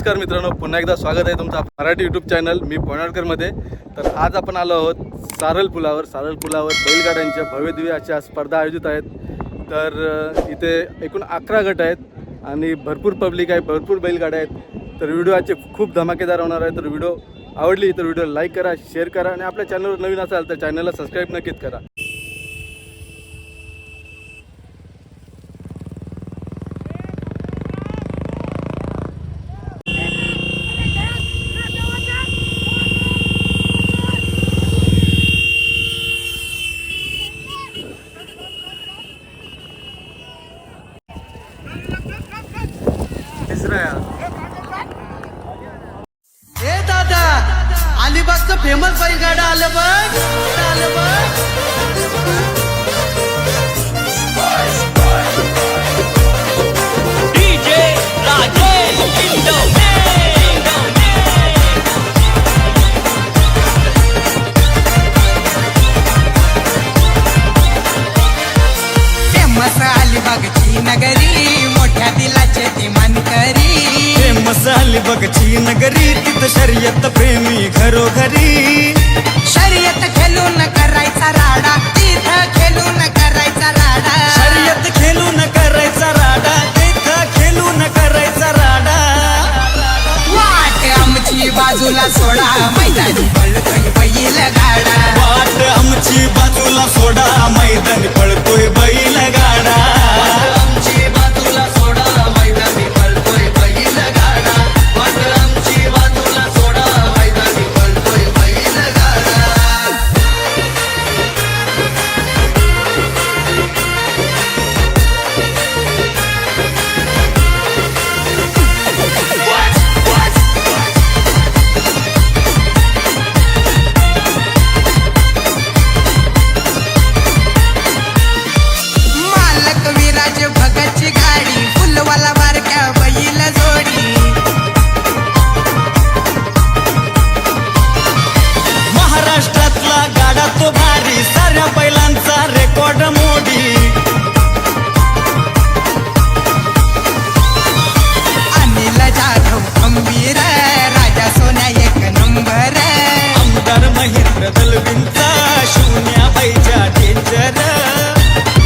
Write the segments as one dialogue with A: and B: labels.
A: नमस्कार मित्रांनो, पुन्हा एकदा स्वागत आहे तुमचं मराठी यूट्यूब चॅनल मी पोणाळकरमध्ये। तर आज आपण आलो आहोत सारल पुलावर बैलगाड्यांच्या भव्यदिव्य अशा स्पर्धा आयोजित आहेत। तर इथे एकूण 11 गट आहेत आणि भरपूर पब्लिक आहे, भरपूर बैलगाड्या आहेत। तर व्हिडिओ आजचे खूप धमाकेदार होणार आहे। तर व्हिडिओ आवडली तर व्हिडिओ लाईक करा, शेअर करा आणि आपल्या चॅनलवर नवीन असाल तर चॅनलला सबस्क्राईब नक्कीच करा।
B: ए दादा, अलिबागचं फेमस बैलगाडा आलं बघ, आलं बघ।
C: डीजे राजेश इंडो
B: फेमस अलिबागची नगरी, मोठ्या दिलाचे ती मानकरी।
D: फेमस अलिबागची नगरी, तिथं शर्यत प्रेमी घरोघरी।
B: शर्यत खेळून करायचा राडा, तिथं खेळून करायचा राडा।
D: शर्यत खेळून करायचा राडा, तिथं खेळून करायचा राडा।
B: वाट आमची बाजूला सोडा, मैदानी पळतोय बैल गाडा।
D: वाट आमची बाजूला सोडा, मैदानी पळतोय बैल गाडा।
B: आमची बाजूला सोडा, मैदानी पळतोय बैल गाडा। वाट आमची बाजूला सोडा, मैदानी पळतोय बैल गाडा। मालक विराज भगतची गाडी, फुलवाला बारक्या बैल जोडी।
D: महाराष्ट्रातला गाडा तो भारी, साऱ्या बैलांचा रेकॉर्ड मोडी।
B: अनिल जाधव खंबीर, राजा सोन्या एक नंबर।
D: आमदार महेंद्र दलवींचा, शून्या बैजा डेंजर।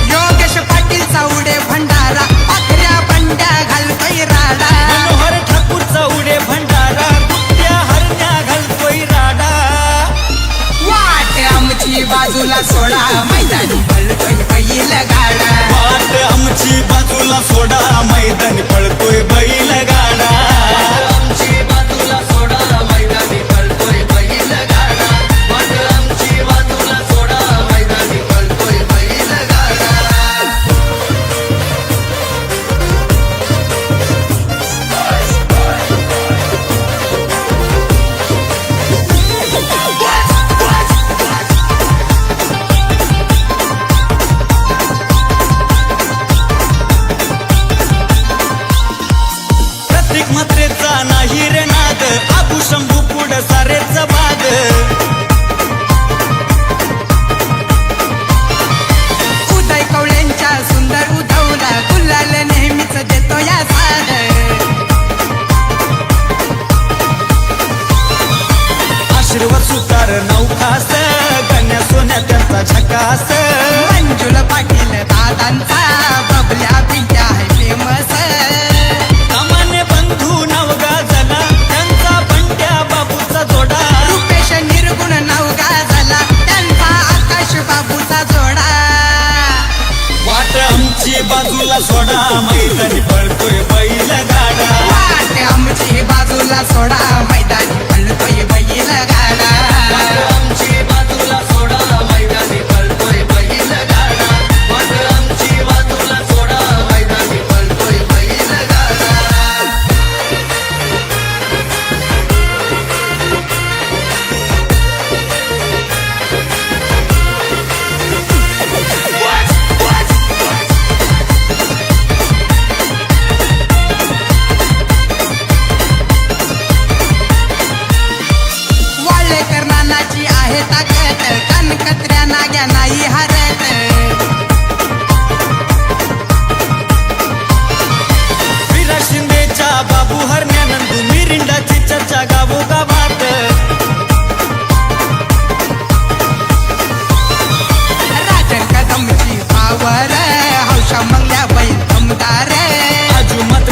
B: योगेश पाटील चौडे भंडारा, पाखऱ्या बंड्या घालतोय राडा।
D: मनोहर ठाकूर चौडे भंडारा, कुट्या हरण्या घालतोय राडा।
B: वाट आमची बाजूला सोडा, मैदानी पळतोय बैल गाडा।
D: वाट आमची बाजूला सोडा, मैदानी पळतोय बैल गाडा।
B: आमची बाजूला सोडा, मैदानी पळतोय बैल गाडा। वाट आमची बाजूला सोडा, मैदानी पळतोय बैल गाडा।
D: प्रत्येक मात्रेचा नाही रे नाद, आबू शंभू पुढ सारेच बाद।
B: उदय कवळ्यांच्या सुंदर उधवला, गुलाल नेहमीच देतो या साद।
D: आशीर्वाद सुतार नौखास, गण्या सोन्या त्यांचा झकास।
B: मंजुल पाटील दादांचा, बबल्या पिंट्या आहे फेमस।
D: सामान्य बंधू नाव गाजला, त्यांचा बंड्या बाबूचा जोडा।
B: रुपेश निर्गुण नाव गाजला, त्यांचा आकाश बाबूचा जोडा।
D: वाट आमची बाजूला सोडा, मैदानी पळतोय बैल गाडा।
B: वाट आमची बाजूला सोडा, मैदानी पळतोय बैल गाडा। आमची बाजूला सोडा, मैदानी पळतोय बैल गाडा। वाट आमची बाजूला सोडा, मैदानी पळतोय बैल गाडा।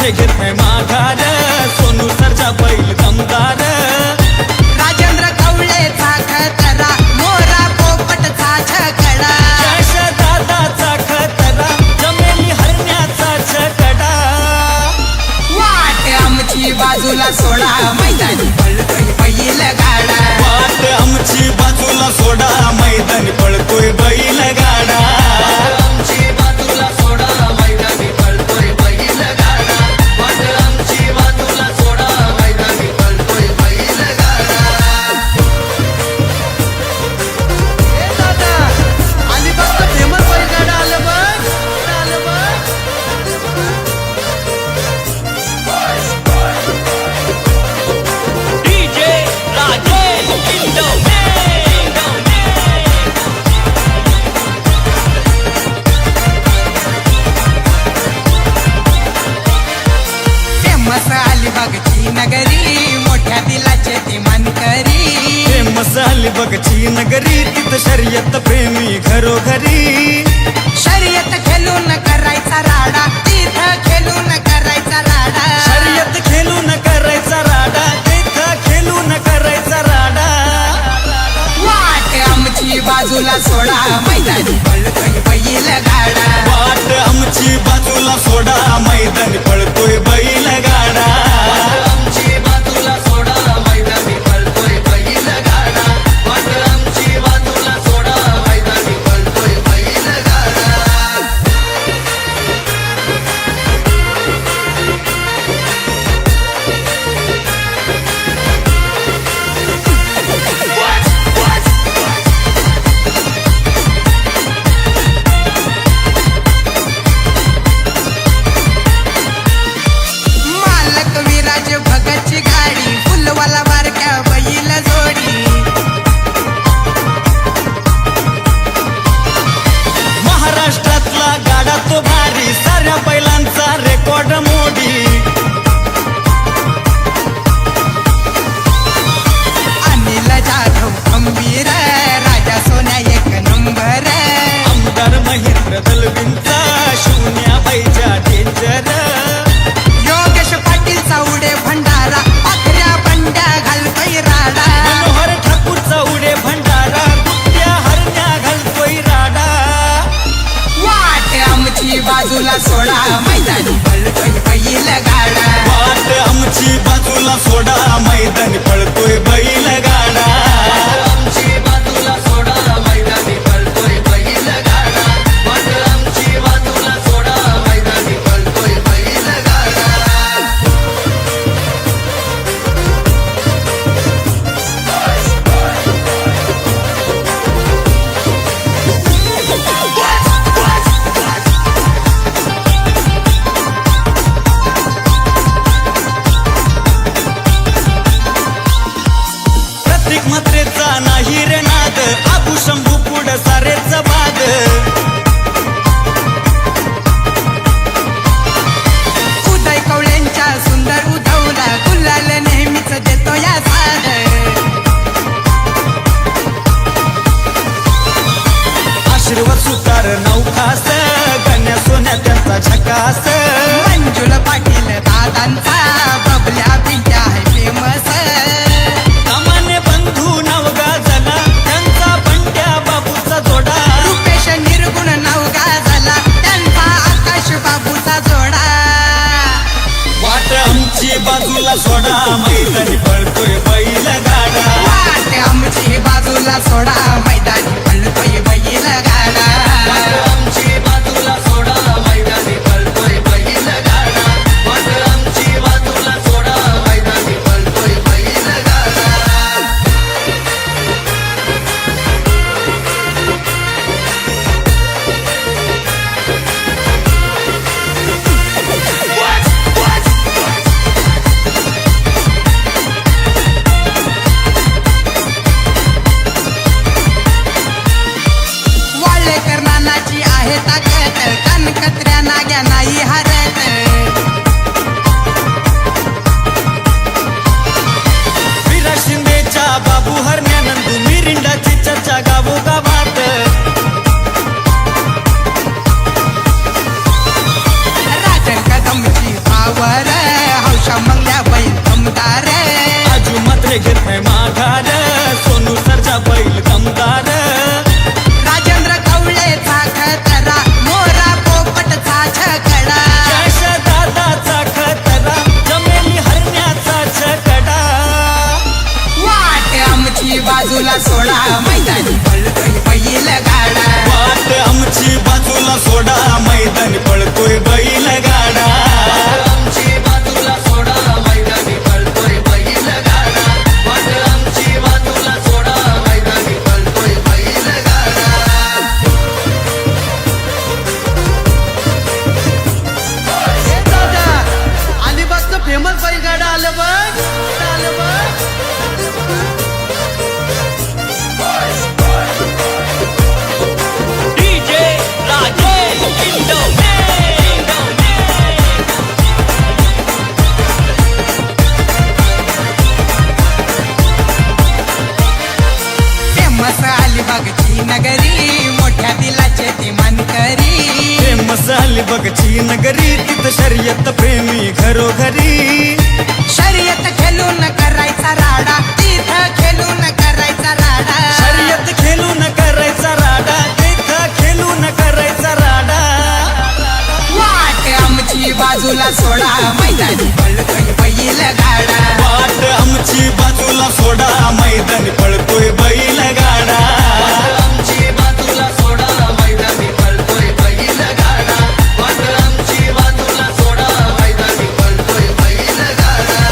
D: काय घेत नाही माघार सोनू सरजा बैल दमदार
B: राजेंद्र कवळेचा खतरा मोरा पोपटचा छकडा
D: यश दादाचा खतरा जमेली हरण्याचा छकडा
B: वाट आमची बाजूला सोडा मैदानी पळतोय बैल गाडा
D: वाट आमची बाजूला सोडा मैदानी पळतोय बैल गाडा
B: आमची बाजूला सोडा मैदानी पळतोय बैल गाडा वाट आमची बाजूला सोडा मैदानी पळतोय बैल गाडा ए दादा अलिबागचा फेमस बैलगाडा आलं बघ
C: DJ Rajesh Indomie.
B: फेमस अलिबागची नगरी मोठ्या दिलाचे ती मानकरी
D: फेमस अलिबागची नगरी तिथं शर्यत प्रेमी घरोघरी
B: शर्यत खेळून करायचा राडा तिथं खेळून करायचा राडा
D: शर्यत खेळून करायचा राडा तिथं खेळून करायचा राडा
B: वाट आमची बाजूला सोडा मैदानी पळतोय बैल गाडा
D: वाट आमची बाजूला सोडा मैदानी पळतोय बैल गाडा
B: आमची बाजूला सोडा मैदानी पळतोय बैल गाडा वाट आमची बाजूला सोडा मैदानी पळतोय बैल गाडा मालक विराज भगतची गाडी फुलवाला बारक्या बैल जोडी
D: महाराष्ट्रातला गाडा तो भारी साऱ्या बैलांचा रेकॉर्ड मोडी
B: अनिल जाधव खंबीर राजा सोन्या एक नंबर
D: आमदार महेंद्र दलविंचा शून्या बैजा डेंजर
B: योगेश पाटील चौडे भंडारा पाखऱ्या बंड्या घालतोय राडा
D: मनोहर ठाकूरचा उडे भंडारा कुट्या हरण्या घालतोय राडा
B: वाट आमची बाजूला सोडा मैदानी पळतोय बैल गाडा
D: वाट आमची बाजूला सोडा मैदानी पळतोय बैल गाडा
B: आमची बाजूला सोडा मैदानी पळतोय बैल गाडा वाट आमची बाजूला सोडा मैदानी पळतोय बैल गाडा
D: प्रत्येक मात्रेचा नाही रे नाद आबू शंभू पुढ सारेच बाद
B: उदय कवळ्यांच्या सुंदर उधवला गुलाल नेहमीच देतो या साध
D: आशीर्वाद सुतार नौखास गण्या सोन्या त्यांचा झकास
B: मंजुल पाटील दादांचा बबल्या पिंट्या आहे फेमस
D: सामान्य बंधू नवगा झाला त्यांचा बंड्या बाबूचा जोडा
B: रुपेश निर्गुण नवगा झाला त्यांचा आकाश बाबूचा जोडा
D: वाट आमची बाजूला सोडा मैदानी पळतोय बैल गाडा
B: वाट आमची बाजूला सोडा मैदानी पळतोय बैल गाडा आमची बाजूला सोडा मैदानी पळतोय बैल गाडा वाट आमची बाजूला सोडा मैदानी पळतोय बैल गाडा वाळेकर नानाची आहे ताकद कनकत्र्या नाग्या नाही हरत
D: विरा शिंदेच्या बाबू हरण्यानंदू मिरिंडाची चर्चा गावोगावात
B: राजन कदमची पावर
D: बाजूला सोडा मैदानी पळतोय बैल गाडा
B: आमची बाजूला सोडा मैदानी पळतोय बैल गाडा वाट आमची बाजूला सोडा मैदानी पळतोय बैल गाडा ए दादा अलिबागचं फेमस बैलगाडा आलं बघ आलं बघ
C: DJ Rajesh Indomie.
B: फेमस अलिबागची नगरी मोठ्या दिलाचे ती मानकरी
D: फेमस अलिबागची नगरी तिथं शर्यत प्रेमी घरोघरी
B: शर्यत खेळून करायचा राडा तिथं खेळून करायचा राडा
D: शर्यत खेळून करायचा राडा तिथं खेळून करायचा राडा
B: वाट आमची बाजूला सोडा मैदानी पळतोय बैल गाडा
D: वाट आमची बाजूला सोडा मैदानी पळतोय बैल गाडा
B: आमची बाजूला सोडा मैदानी पळतोय बैल गाडा वाट आमची बाजूला सोडा मैदानी पळतोय बैल गाडा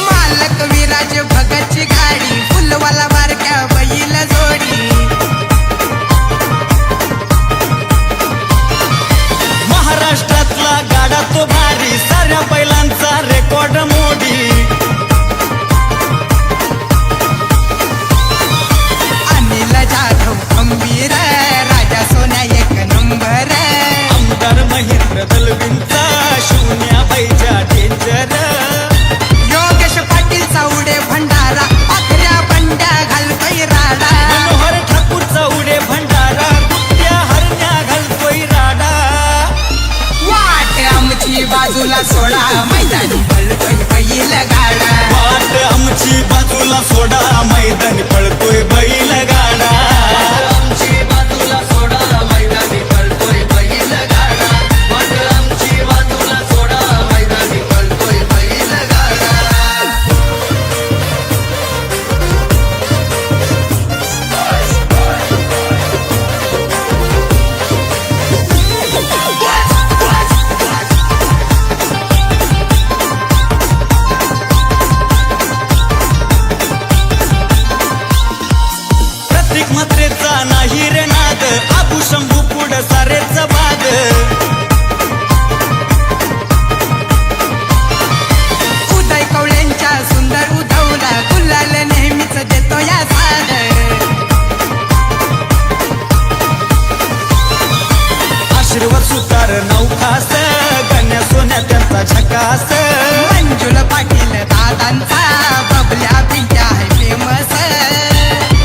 B: मालक विराज भगतची गाडी फुलवाला बारक्या बैल जोडी
D: महाराष्ट्रातला गाडा तो भारी साऱ्या बैलांचा रेकॉर्ड मोडी
B: अनिल जाधव खंबीर राजा सोन्या एक नंबर
D: आमदार महेंद्र दलवींचा शून्या बैजा डेंजर
B: योगेश पाटील चौडे भंडारा पाखऱ्या बंड्या घालतोय राडा
D: मनोहर ठाकूरचा उडे भंडारा कुट्या हरण्या घालतोय राडा
B: वाट आमची बाजूला सोडा मैदानी पळतोय बैल गाडा
D: वाट आमची बाजूला सोडा मैदानी पळतोय बैल गाडा
B: आमची बाजूला सोडा मैदानी पळतोय बैल गाडा वाट आमची बाजूला सोडा मैदानी पळतोय बैल गाडा
D: प्रत्येक मात्रेचा नाही रे नाद आबू शंभू पुढ सारेच बाद
B: उदय कवळ्यांच्या सुंदर उधवला गुलाल नेहमीच देतो या साद
D: आशीर्वाद सुतार नौखास गण्या सोन्या त्यांचा झकास
B: मंजुल पाटील दादांचा बबल्या पिंट्या आहे फेमस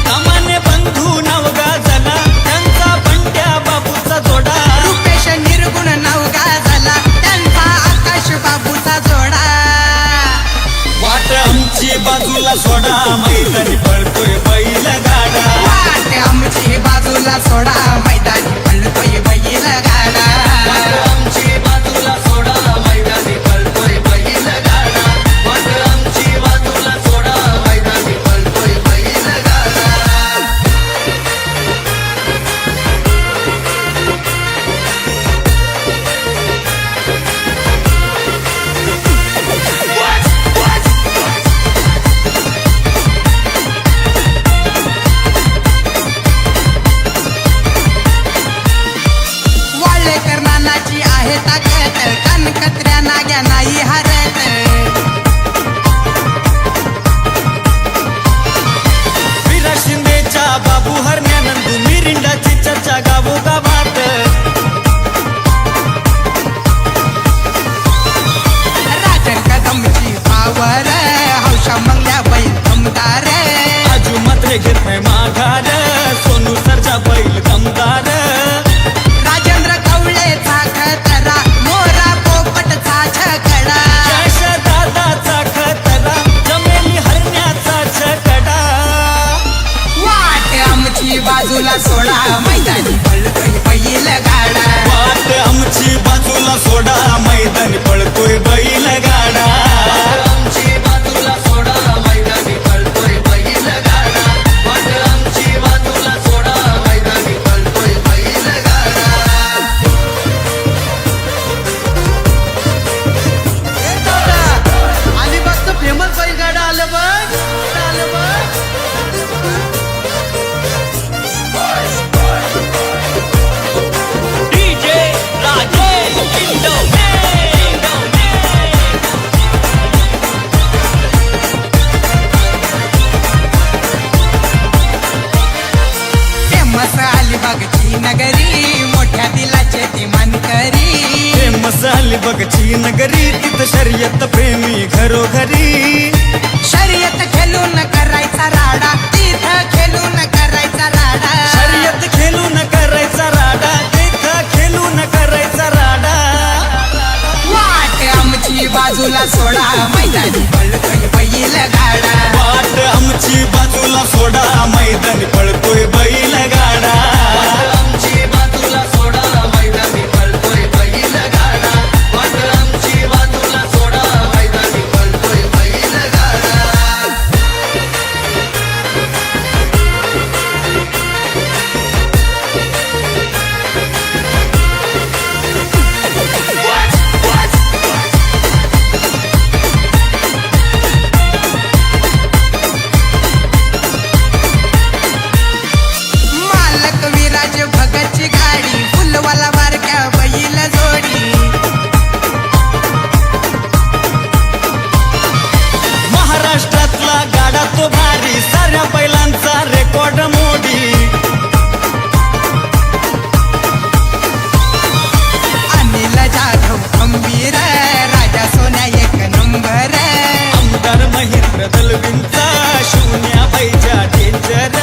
D: सामान्य बंधू नाव गाजला त्यांचा बंड्या बाबूचा जोडा
B: रुपेश निर्गुण नवगा झाला त्यांचा आकाश बाबूचा जोडा
D: वाट आमची बाजूला सोडा मैदानी पळतोय बैल गाडा
B: वाट आमची बाजूला सोडा मैदानी पळतोय बैल गाडा आमची बाजूला सोडा मैदानी पळतोय बैल गाडा वाट आमची बाजूला सोडा मैदानी पळतोय बाजूला सोडा मैदानी पळतोय बैल गाडा
D: वाट आमची बाजूला सोडा मैदानी पळतोय बैल गाडा
B: आमची बाजूला सोडा मैदानी पळतोय बैल गाडा वाट आमची बाजूला सोडा मैदानी पळतोय बैल गाडा
E: अलिबागचं फेमस बैलगाडा आलं बघ आलं बघ
C: डीजे राजेश
B: फेमस अलिबागची नगरी मोठ्या दिलाचे ती मानकरी
D: फेमस अलिबागची नगरी तिथं शर्यत प्रेमी घरोघरी
B: शर्यत खेळून करायचा राडा तिथं खेळून करायचा राडा
D: शर्यत खेळून करायचा राडा तिथं खेळून करायचा राडा
B: वाट आमची बाजूला सोडा मैदानी पळतोय बैल गाडा
D: वाट आमची बाजूला सोडा मैदानी पळतोय बैल गाडा
B: आमची बाजूला सोडा मैदानी पळतोय बैल गाडा वाट आमची बाजूला सोडा मैदानी पळतोय बैल गाडा मालक विराज भगतची गाडी फुलवाला बारक्या बैल जोडी
D: महाराष्ट्रातला गाडा तो भारी साऱ्या बैलांचा रेकॉर्ड मोडी
B: अनिल जाधव खंबीर राजा सोन्या एक नंबर
D: आमदार महेंद्र दलविंचा शून्या बैजा डेंजर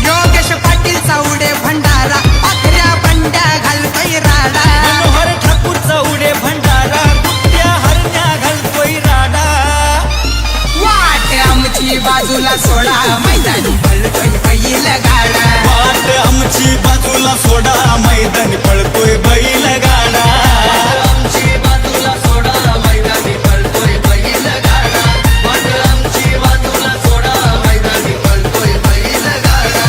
B: योगेश पाटील चावडे भंडारा पाखऱ्या बंड्या घालतोय राडा
D: मनोहर ठाकूरचा उडे भंडारा कुट्या हरण्या घालतोय राडा
B: वाट आमची बाजूला सोडा मैदानी पळतोय बैल गाडा
D: वाट आमची बाजूला सोडा मैदानी पळतोय बैल गाडा
B: आमची बाजूला सोडा मैदानी पळतोय बैल गाडा वाट आमची बाजूला सोडा मैदानी पळतोय बैल गाडा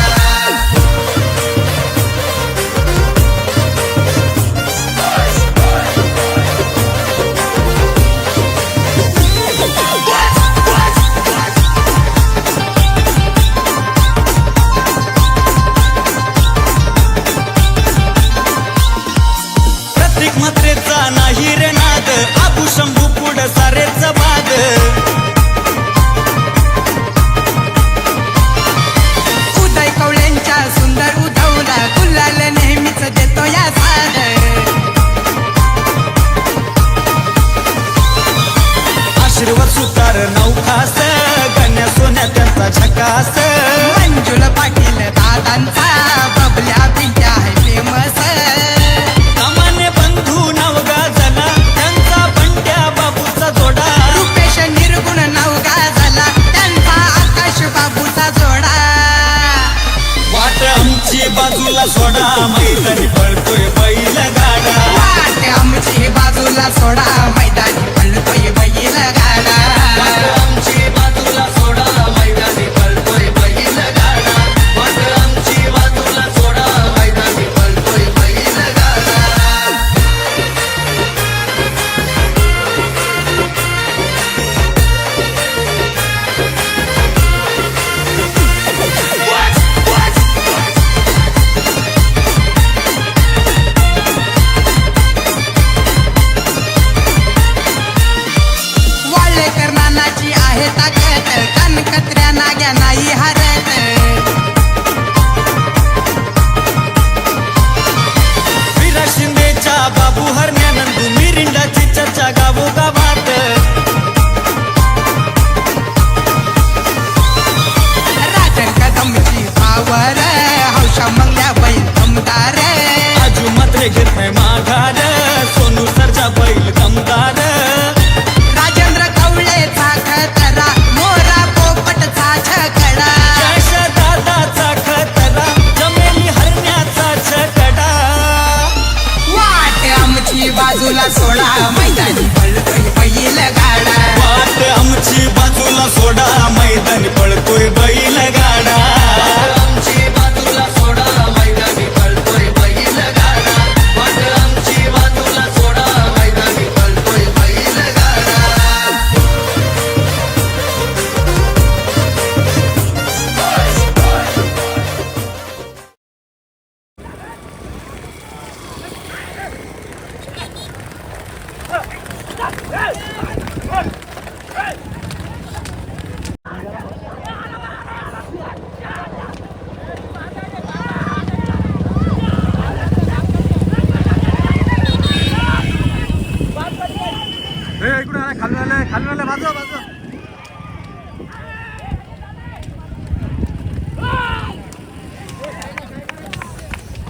D: प्रत्येक मात्रेचा नाही रे नाद आबू शंभू पुढ सारेच बाद
B: उदय कवळ्यांच्या सुंदर उधवला गुलाल नेहमीच देतो या साद
D: आशीर्वाद सुतार नौखास गण्या सोन्या त्यांचा झकास
B: मंजुल पाटील दादांचा बबल्या पिंट्या आहे फेमस
D: सामान्य बंधू नवगा झाला त्यांचा बंड्या बाबूचा जोडा
B: रुपेश निर्गुण नवगा झाला त्यांचा आकाश बाबूचा जोडा
D: वाट आमची बाजूला सोडा मैदानी पळतोय बैल गाडा
B: वाट आमची बाजूला सोडा मैदानी पळतोय बैल गाडा आमची बाजूला सोडा मैदानी पळतोय बैल गाडा वाट आमची बाजूला सोडा मैदानी पळतोय बैल गाडा वाळेकर नानाची आहे ताकद कनकत्र्या नाग्या नाही हरत
D: विरा शिंदेच्या बाबू हरण्यानंदू मिरिंडाची चर्चा गावोगावात
B: राजन कदमची पावर हौशा मंगल्या बैल दमदार
D: आजू मात्र घेत नाही माघार सोनू सरजा बैल दमदार
B: राजेंद्र कवळेचा खतरा मोरा पोपटचा छकडा
D: यश दादाचा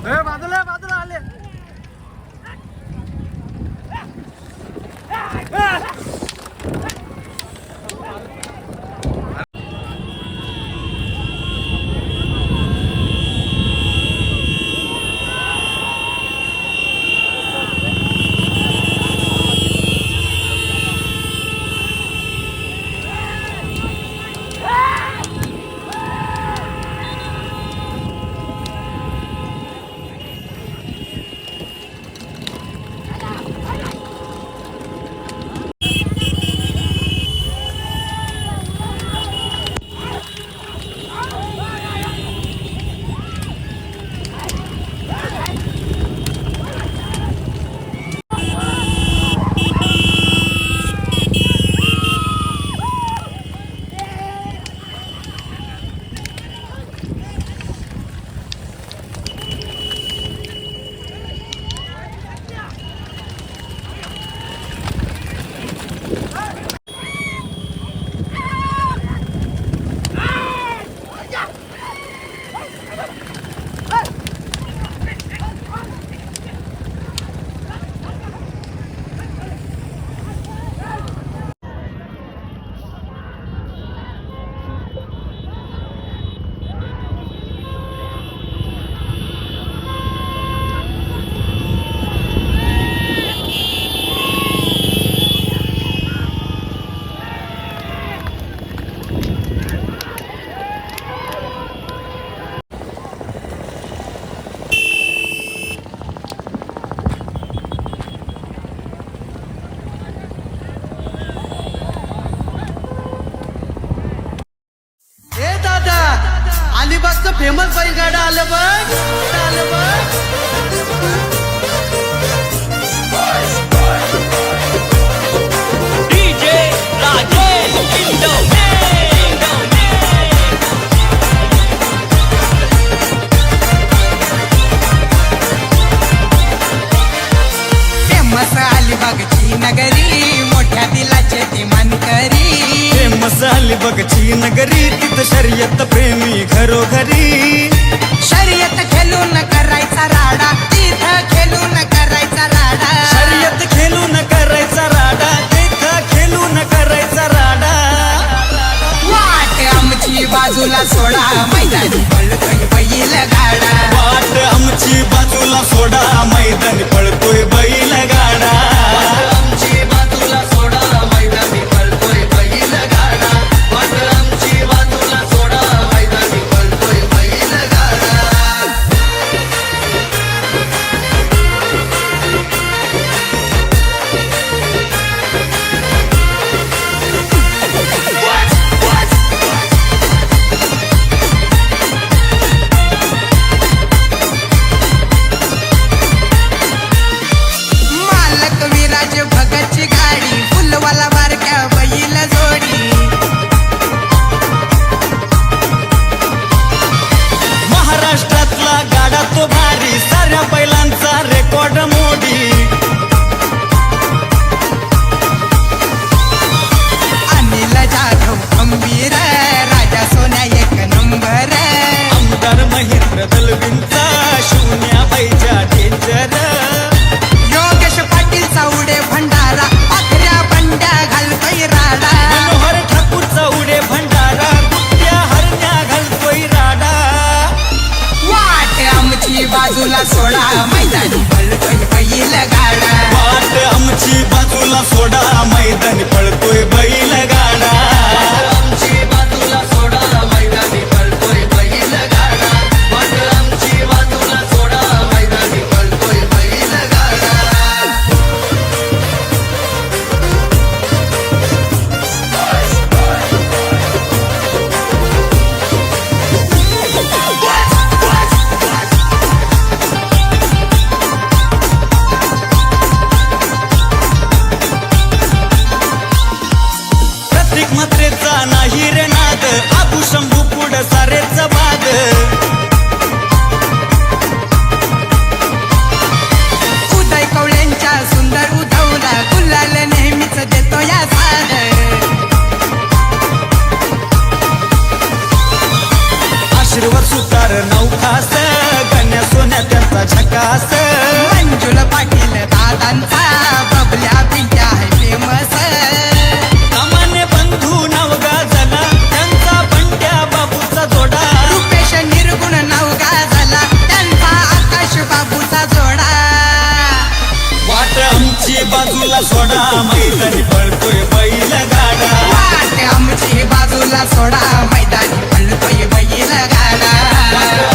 A: बाजूला बाजूला आले.
E: ए दादा, अलिबागचं फेमस बैलगाडा आलं बघ. आलं बघ.
C: डीजे राजेश इंडोने
B: फेमस अलिबागची नगरी मोठ्या दिलाचे ती मानकरी
D: फेमस अलिबागची नगरी तिथं शर्यत प्रेमी घरोघरी
B: शर्यत खेळून करायचा राडा तिथं खेळून करायचा राडा
D: शर्यत खेळून करायचा राडा तिथं खेळून करायचा राडा
B: वाट आमची बाजूला सोडा मैदानी पळतोय बैल गाडा
D: वाट आमची बाजूला सोडा मैदानी पळतोय बैल गाडा
B: आमची बाजूला सोडा मैदानी पळतोय बैल गाडा वाट आमची बाजूला सोडा मैदानी पळतोय बैल गाडा मालक विराज भगतची गाडी फुलवाला बारक्या बैल जोडी
D: महाराष्ट्रातला गाडा तो भारी साऱ्या बैलांचा रेकॉर्ड मोडी
B: अनिल जाधव खंबीर राजा सोन्या एक नंबर
D: आमदार महेंद्र दलवींचा शून्या बैजा डेंजर
B: योगेश पाटील चावडे भंडारा अखऱ्या बंड्या घालतोय राडा
D: मनोहर ठाकूर चौडे भंडारा कुठ्या हरण्या घालतोय राडा
B: वाट आमची बाजूला सोडा मैदानी पळतोय बैल गाडा
D: वाट आमची बाजूला सोडा मैदानी पळतोय बैल गाडा
B: आमची बाजूला सोडा मैदानी पळतोय बैल गाडा वाट आमची बाजूला सोडा मैदानी पळतोय बैल गाडा
D: प्रत्येक मात्रेचा नाही रे नाद आबू शंभू पुढ सारेच वाद
B: उदय कवळ्यांच्या सुंदर उधवला गुलाल नेहमीच देतो या साद
D: आशीर्वाद सुतार नौखास गण्या सोन्या त्यांचा झकास
B: मंजुल पाटील दादांचा बबल्या पिंट्या आहे फेमस
D: कामाने बंधू नाव गाजला त्यांचा बंड्या बाबूचा जोडा
B: रुपेश निर्गुण नवगा झाला त्यांचा आकाश बाबूचा जोडा
D: वाट आमची बाजूला सोडा मैदानी पळतोय बैल गाडा
B: वाट आमची बाजूला सोडा मैदानी पळतोय बैल गाडा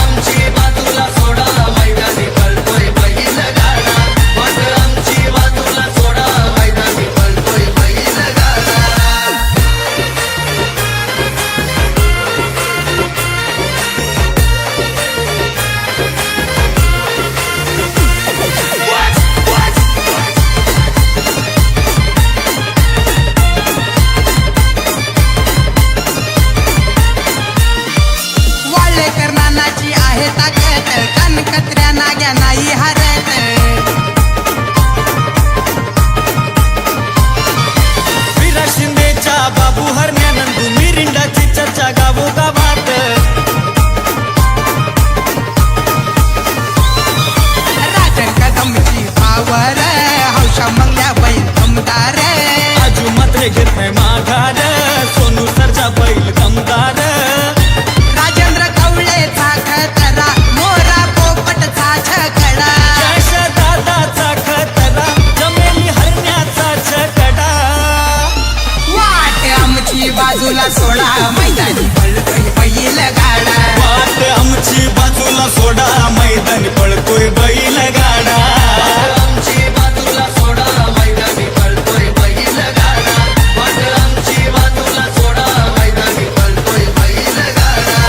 C: आमची बाजूला सोडा मैदानी पळतोय बैल गाडा वाट आमची बाजूला सोडा मैदानी पळतोय बैल गाडा
B: वाळेकर नानाची आहे ताकद कनकत्र्या नाग्या नाही हरत
D: विराट शिंदेच्या बाबू हरण्यानंदू मिरिंडाची चर्चा गावोगावात
B: राजन कदमची पावर हौशा मंगल्या बैल दमदार
D: आजू मात्र घेत नाही माघार सोनू सरचा बैल दमदार
B: राजेंद्र कवळेचा खतरा मोरा पोपटचा छकडा
D: यश दादाचा खतरा जमेली हरण्याचा छकडा
B: वाट आमची बाजूला सोडा मैदानी पळतोय बैल गाडा
D: वाट आमची बाजूला सोडा मैदानी पळतोय बैल गाडा
C: आमची बाजूला सोडा मैदानी पळतोय बैल गाडा वाट आमची बाजूला सोडा मैदानी पळतोय बैल गाडा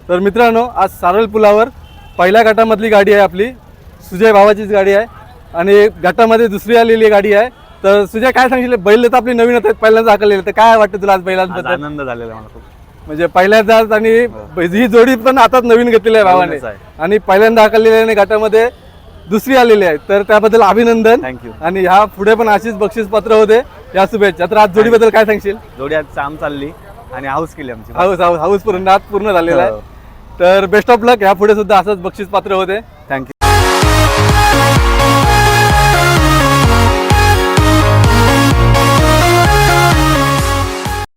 A: तर मित्रांनो आज सारळ पुलावर पहिल्या गटामधली गाडी आहे आपली सुजय भावाचीच गाडी आहे आणि गटामध्ये दुसरी आलेली गाडी आहे. तर सुजय काय सांगितलं बैल तर आपली नवीन आहेत पहिल्यांदा हाकलेले तर काय वाटतं तुला आज
F: आज
A: बैलांबद्दल
F: आनंद झालेला मला खूप.
A: म्हणजे पहिल्यांदाच आणि ही जोडी पण आताच नवीन घेतलेली आहे भावाने
F: नवीनच आहे.
A: आणि पहिल्यांदा हाकलेली आहे आणि गटामध्ये दुसरी आलेली आहे तर त्याबद्दल अभिनंदन.
F: Thank you.
A: आणि ह्या पुढे पण अशीच बक्षीस पत्र होते या शुभेच्छा. तर आज जोडीबद्दल काय सांगशील?
F: जोडी आज चाम चालली आणि हाऊस केली आमची.
A: हाऊस पूर्ण झालेला आहे
F: हो.
A: तर बेस्ट ऑफ लक. ह्या पुढे सुद्धा असंच बक्षीस पात्र होते.
F: थँक्यू.